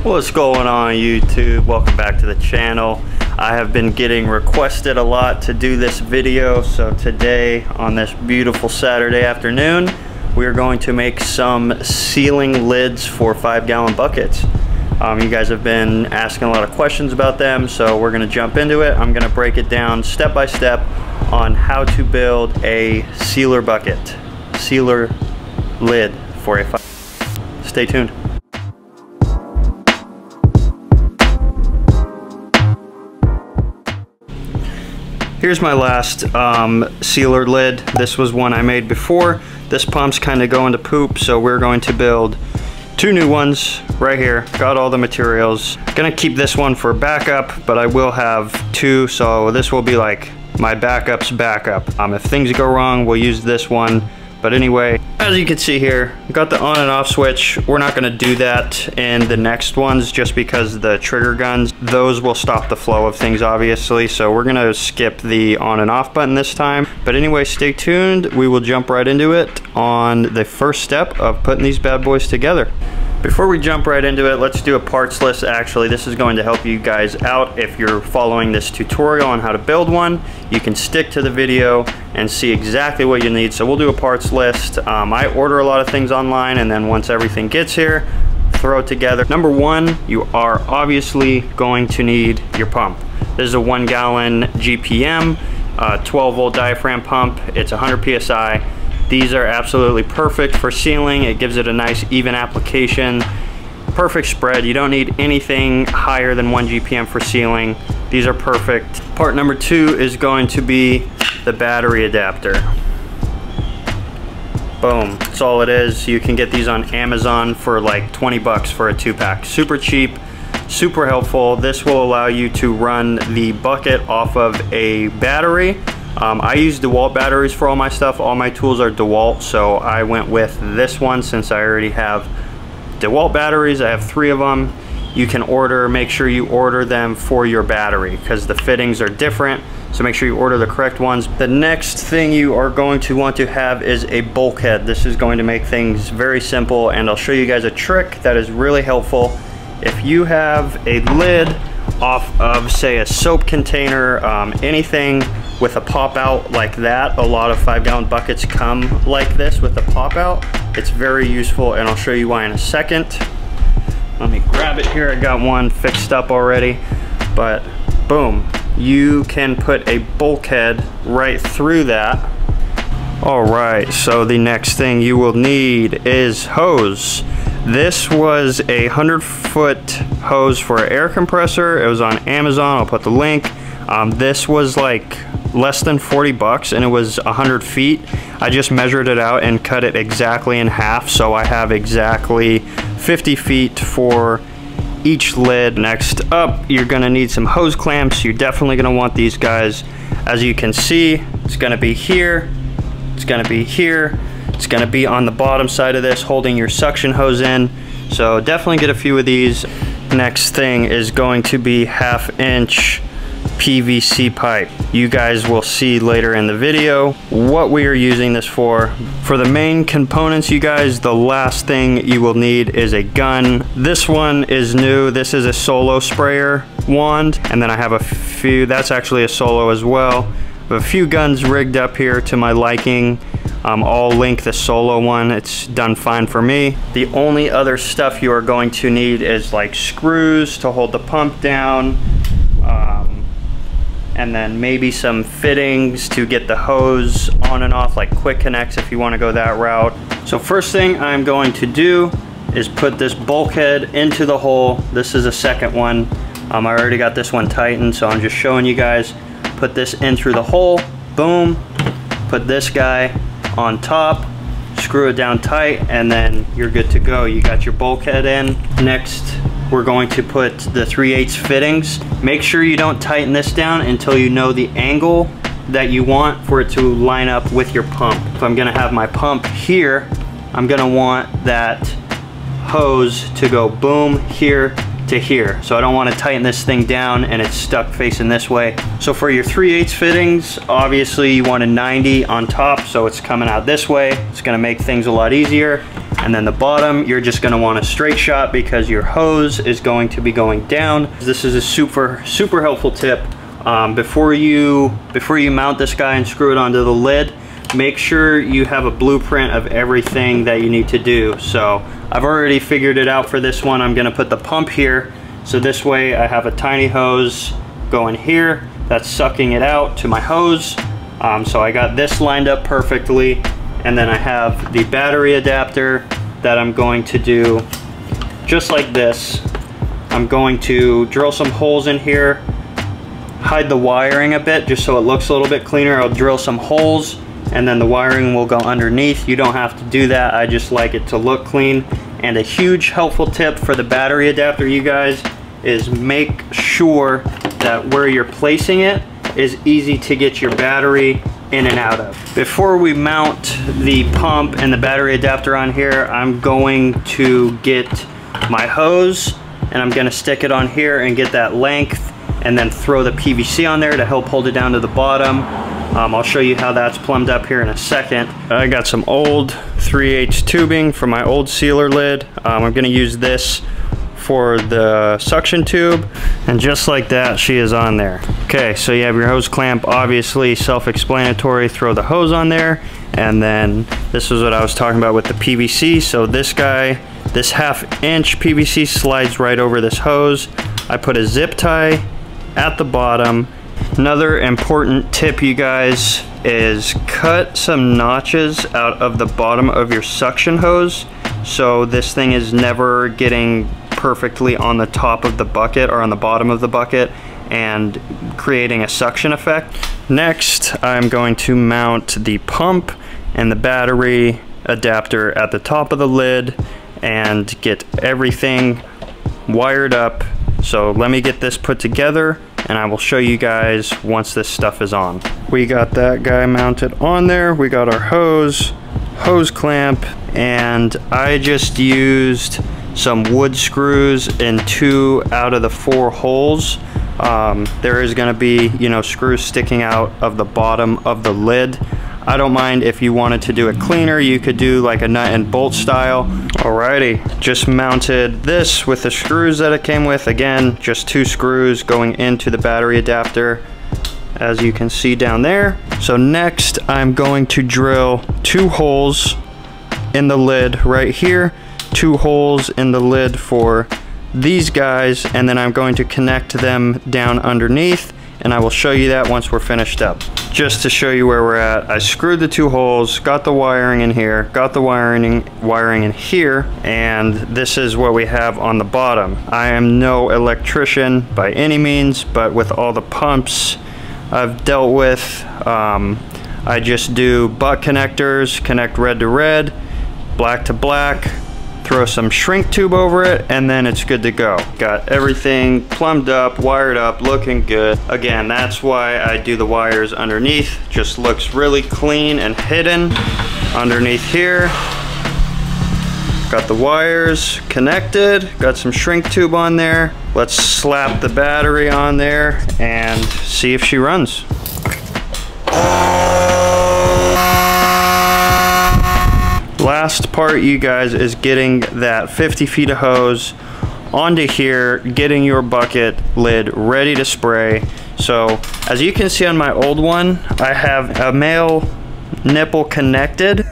What's going on YouTube? Welcome back to the channel. I have been getting requested a lot to do this video, so today on this beautiful Saturday afternoon we are going to make some ceiling lids for 5-gallon buckets. You guys have been asking a lot of questions about them, so we're going to jump into it. I'm going to break it down step by step on how to build a sealer lid for a Stay tuned. Here's my last sealer lid. This was one I made before. This pump's kind of going to poop, so we're going to build 2 new ones right here. Got all the materials. Gonna keep this one for backup, but I will have 2, so this will be like my backup's backup. If things go wrong, we'll use this one. But anyway, as you can see here, got the on and off switch. We're not gonna do that in the next ones just because the trigger guns, those will stop the flow of things obviously. So we're gonna skip the on and off button this time. But anyway, stay tuned. We will jump right into it on the first step of putting these bad boys together. Before we jump right into it, let's do a parts list. Actually, this is going to help you guys out if you're following this tutorial on how to build one. You can stick to the video and see exactly what you need. So we'll do a parts list. I order a lot of things online, and then once everything gets here, throw it together. Number 1, you are obviously going to need your pump. This is a 1-gallon GPM, 12-volt diaphragm pump. It's 100 PSI. These are absolutely perfect for sealing. It gives it a nice even application. Perfect spread. You don't need anything higher than 1 GPM for sealing. These are perfect. Part number 2 is going to be the battery adapter. Boom, that's all it is. You can get these on Amazon for like 20 bucks for a 2-pack. Super cheap, super helpful. This will allow you to run the bucket off of a battery. I use DeWalt batteries for all my stuff. All my tools are DeWalt, so I went with this one since I already have DeWalt batteries. I have 3 of them. You can make sure you order them for your battery because the fittings are different, so make sure you order the correct ones. The next thing you are going to want to have is a bulkhead. This is going to make things very simple, and I'll show you guys a trick that is really helpful. If you have a lid off of, say, a soap container, anything with a pop out like that, a lot of 5-gallon buckets come like this with a pop out. It's very useful, and I'll show you why in a second. Let me grab it here. I got one fixed up already, but boom, you can put a bulkhead right through that. All right, so the next thing you will need is hose. This was a 100-foot hose for an air compressor. It was on Amazon. I'll put the link. This was like less than 40 bucks, and it was 100 feet. I just measured it out and cut it exactly in half, so I have exactly 50 feet for each lid. Next up, you're gonna need some hose clamps. You're definitely gonna want these guys. As you can see, it's gonna be here, it's gonna be here, it's gonna be on the bottom side of this holding your suction hose in, so definitely get a few of these. Next thing is going to be 1/2-inch PVC pipe. You guys will see later in the video what we are using this for. For the main components, you guys, the last thing you will need is a gun. This one is new. This is a solo sprayer wand, and then I have a few, that's actually a solo as well. I have a few guns rigged up here to my liking. I'll link the solo one. It's done fine for me. The only other stuff you are going to need is like screws to hold the pump down, and then maybe some fittings to get the hose on and off, like quick connects if you want to go that route. So first thing I'm going to do is put this bulkhead into the hole. This is a second one. I already got this one tightened, so I'm just showing you guys. Put this in through the hole, boom. Put this guy on top, screw it down tight, and then you're good to go. You got your bulkhead in. Next, we're going to put the 3/8 fittings. Make sure you don't tighten this down until you know the angle that you want for it to line up with your pump. If I'm gonna have my pump here, I'm gonna want that hose to go boom here to here. So I don't want to tighten this thing down and it's stuck facing this way. So for your 3/8 fittings, obviously you want a 90 on top, so it's coming out this way. It's gonna make things a lot easier. And then the bottom, you're just gonna want a straight shot because your hose is going to be going down. This is a super helpful tip. Before you mount this guy and screw it onto the lid, make sure you have a blueprint of everything that you need to do. So I've already figured it out for this one. I'm gonna put the pump here. So this way I have a tiny hose going here that's sucking it out to my hose. So I got this lined up perfectly. And then I have the battery adapter that I'm going to do just like this. I'm going to drill some holes in here, hide the wiring a bit just so it looks a little bit cleaner. I'll drill some holes and then the wiring will go underneath. You don't have to do that. I just like it to look clean. And a huge helpful tip for the battery adapter, you guys, is make sure that where you're placing it is easy to get your battery in and out of. Before we mount the pump and the battery adapter on here, I'm going to get my hose and I'm gonna stick it on here and get that length and then throw the PVC on there to help hold it down to the bottom. I'll show you how that's plumbed up here in a second. I got some old 3/8 tubing from my old sealer lid. I'm gonna use this for the suction tube, and just like that, she is on there. Okay, so you have your hose clamp, obviously self-explanatory. Throw the hose on there, and then this is what I was talking about with the PVC. So this guy, this 1/2 inch PVC slides right over this hose. I put a zip tie at the bottom. Another important tip, you guys, is cut some notches out of the bottom of your suction hose so this thing is never getting perfectly on the top of the bucket or on the bottom of the bucket and creating a suction effect. Next, I'm going to mount the pump and the battery adapter at the top of the lid and get everything wired up. So let me get this put together and I will show you guys once this stuff is on. We got that guy mounted on there. We got our hose clamp, and I just used some wood screws in 2 out of the 4 holes. There is going to be, you know, screws sticking out of the bottom of the lid. I don't mind if you wanted to do it cleaner. You could do like a nut and bolt style. Alrighty, just mounted this with the screws that it came with. Again, just 2 screws going into the battery adapter, as you can see down there. So next, I'm going to drill 2 holes in the lid right here, 2 holes in the lid for these guys, and then I'm going to connect them down underneath, and I will show you that once we're finished up. Just to show you where we're at, I screwed the 2 holes, got the wiring in here, got the wiring in here, and this is what we have on the bottom. I am no electrician by any means, but with all the pumps I've dealt with, I just do butt connectors, connect red to red, black to black, throw some shrink tube over it, and then it's good to go. Got everything plumbed up, wired up, looking good. Again, that's why I do the wires underneath. Just looks really clean and hidden underneath here. Got the wires connected, got some shrink tube on there. Let's slap the battery on there and see if she runs. Last part, you guys, is getting that 50 feet of hose onto here, getting your bucket lid ready to spray. So as you can see on my old one, I have a male nipple connected.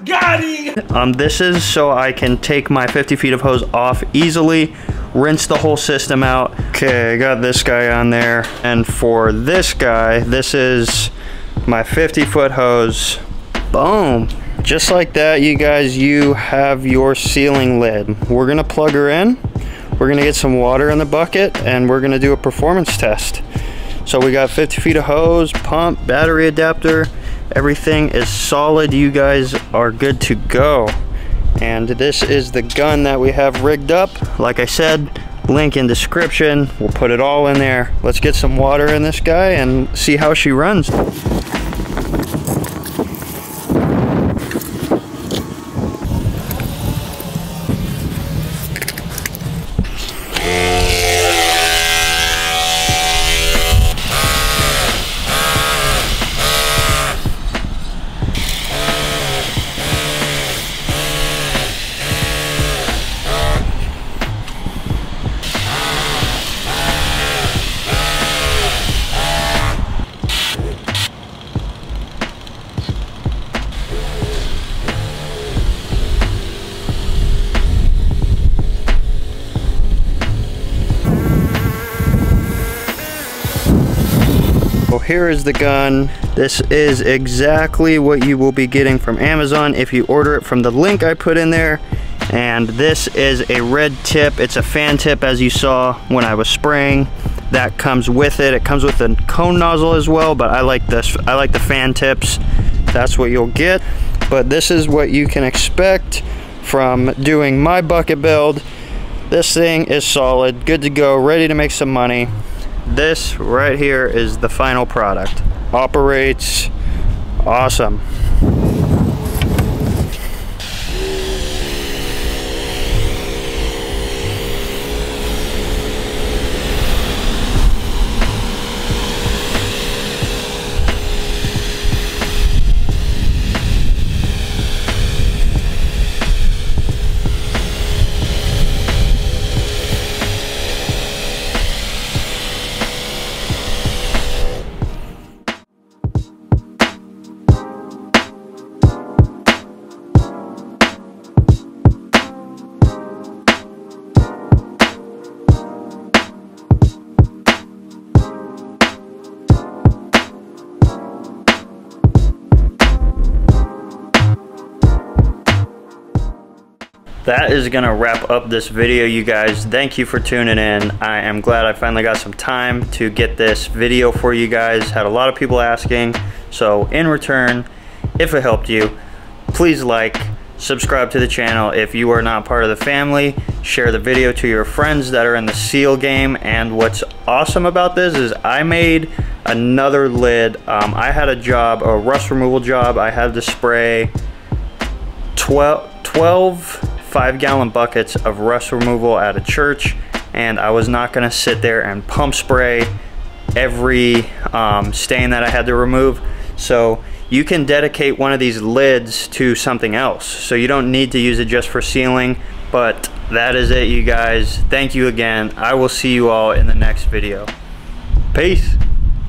Got it! This is so I can take my 50 feet of hose off easily, rinse the whole system out. Okay, I got this guy on there. And for this guy, this is my 50-foot hose. Boom. Just like that, you guys, you have your ceiling lid. We're gonna plug her in. We're gonna get some water in the bucket and we're gonna do a performance test. So we got 50 feet of hose, pump, battery adapter. Everything is solid. You guys are good to go. And this is the gun that we have rigged up. Like I said, link in description. We'll put it all in there. Let's get some water in this guy and see how she runs. here is the gun. This is exactly what you will be getting from Amazon if you order it from the link I put in there. And this is a red tip. It's a fan tip, as you saw when I was spraying. That comes with it. It comes with a cone nozzle as well, but I like this. I like the fan tips. That's what you'll get. But this is what you can expect from doing my bucket build. This thing is solid, good to go, ready to make some money. This right here is the final product. Operates awesome. That is gonna wrap up this video, you guys. Thank you for tuning in. I am glad I finally got some time to get this video for you guys. Had a lot of people asking, so in return, if it helped you, please like, subscribe to the channel if you are not part of the family, share the video to your friends that are in the SEAL game. And what's awesome about this is I made another lid. I had a job, a rust removal job. I had to spray 12 5-gallon buckets of rust removal at a church, and I was not gonna sit there and pump spray every stain that I had to remove. So you can dedicate one of these lids to something else, so you don't need to use it just for sealing. But that is it, you guys. Thank you again. I will see you all in the next video. Peace.